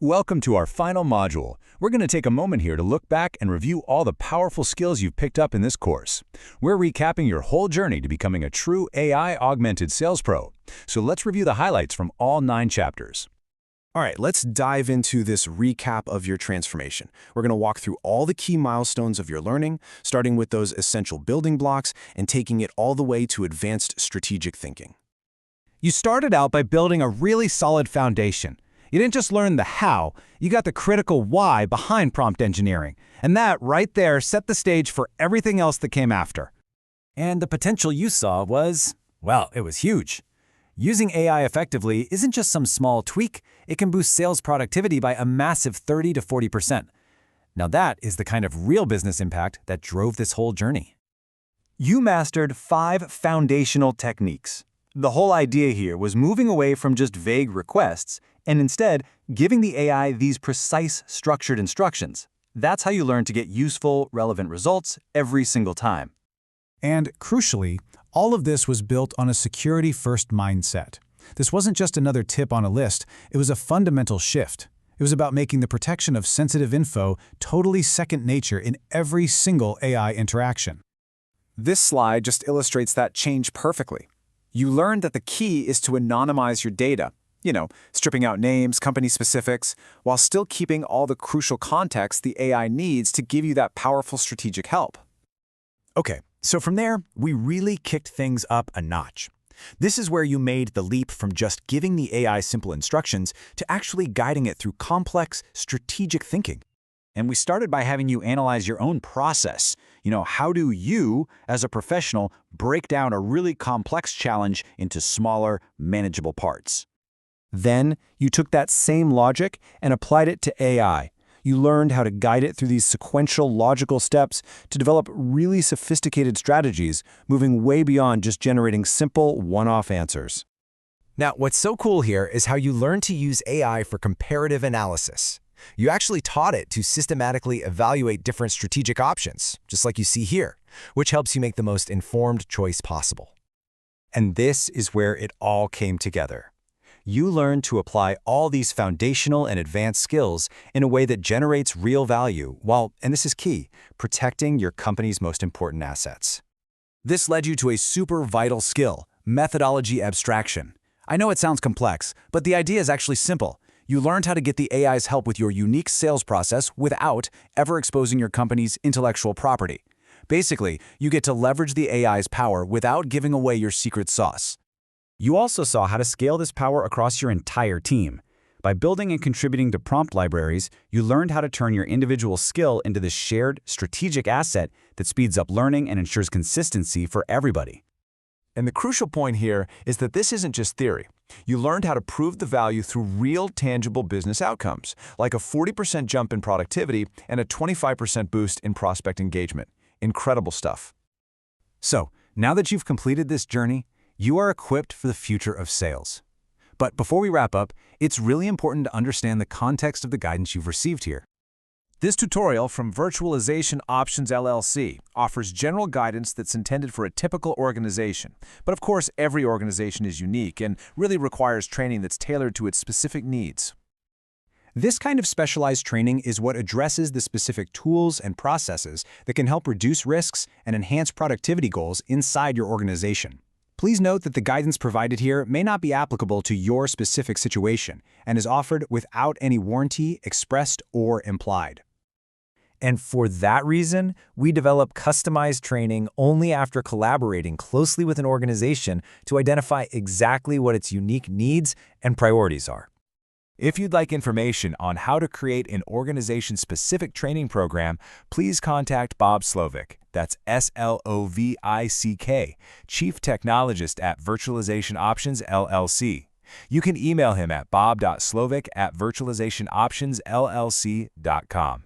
Welcome to our final module. We're going to take a moment here to look back and review all the powerful skills you've picked up in this course. We're recapping your whole journey to becoming a true AI-augmented sales pro. So let's review the highlights from all 9 chapters. All right, let's dive into this recap of your transformation. We're going to walk through all the key milestones of your learning, starting with those essential building blocks and taking it all the way to advanced strategic thinking. You started out by building a really solid foundation. You didn't just learn the how, you got the critical why behind prompt engineering. And that right there set the stage for everything else that came after. And the potential you saw was, well, it was huge. Using AI effectively isn't just some small tweak, it can boost sales productivity by a massive 30 to 40%. Now that is the kind of real business impact that drove this whole journey. You mastered 5 foundational techniques. The whole idea here was moving away from just vague requests and instead giving the AI these precise, structured instructions. That's how you learn to get useful, relevant results every single time. And crucially, all of this was built on a security-first mindset. This wasn't just another tip on a list, it was a fundamental shift. It was about making the protection of sensitive info totally second nature in every single AI interaction. This slide just illustrates that change perfectly. You learned that the key is to anonymize your data, stripping out names, company specifics, while still keeping all the crucial context the AI needs to give you that powerful strategic help. Okay, so from there, we really kicked things up a notch. This is where you made the leap from just giving the AI simple instructions to actually guiding it through complex, strategic thinking. And we started by having you analyze your own process. How do you, as a professional, break down a really complex challenge into smaller, manageable parts? Then, you took that same logic and applied it to AI. You learned how to guide it through these sequential, logical steps to develop really sophisticated strategies, moving way beyond just generating simple, one-off answers. Now, what's so cool here is how you learn to use AI for comparative analysis. You actually taught it to systematically evaluate different strategic options, just like you see here, which helps you make the most informed choice possible. And this is where it all came together. You learned to apply all these foundational and advanced skills in a way that generates real value while, and this is key, protecting your company's most important assets. This led you to a super vital skill, methodology abstraction. I know it sounds complex, but the idea is actually simple. You learned how to get the AI's help with your unique sales process without ever exposing your company's intellectual property. Basically, you get to leverage the AI's power without giving away your secret sauce. You also saw how to scale this power across your entire team. By building and contributing to prompt libraries, you learned how to turn your individual skill into this shared, strategic asset that speeds up learning and ensures consistency for everybody. And the crucial point here is that this isn't just theory. You learned how to prove the value through real, tangible business outcomes, like a 40% jump in productivity and a 25% boost in prospect engagement. Incredible stuff. So, now that you've completed this journey, you are equipped for the future of sales. But before we wrap up, it's really important to understand the context of the guidance you've received here. This tutorial from Virtualization Options LLC offers general guidance that's intended for a typical organization. But of course, every organization is unique and really requires training that's tailored to its specific needs. This kind of specialized training is what addresses the specific tools and processes that can help reduce risks and enhance productivity goals inside your organization. Please note that the guidance provided here may not be applicable to your specific situation and is offered without any warranty expressed or implied. And for that reason, we develop customized training only after collaborating closely with an organization to identify exactly what its unique needs and priorities are. If you'd like information on how to create an organization-specific training program, please contact Bob Slovic, that's S-L-O-V-I-C-K, Chief Technologist at Virtualization Options LLC. You can email him at bob.slovic@virtualizationoptionsllc.com.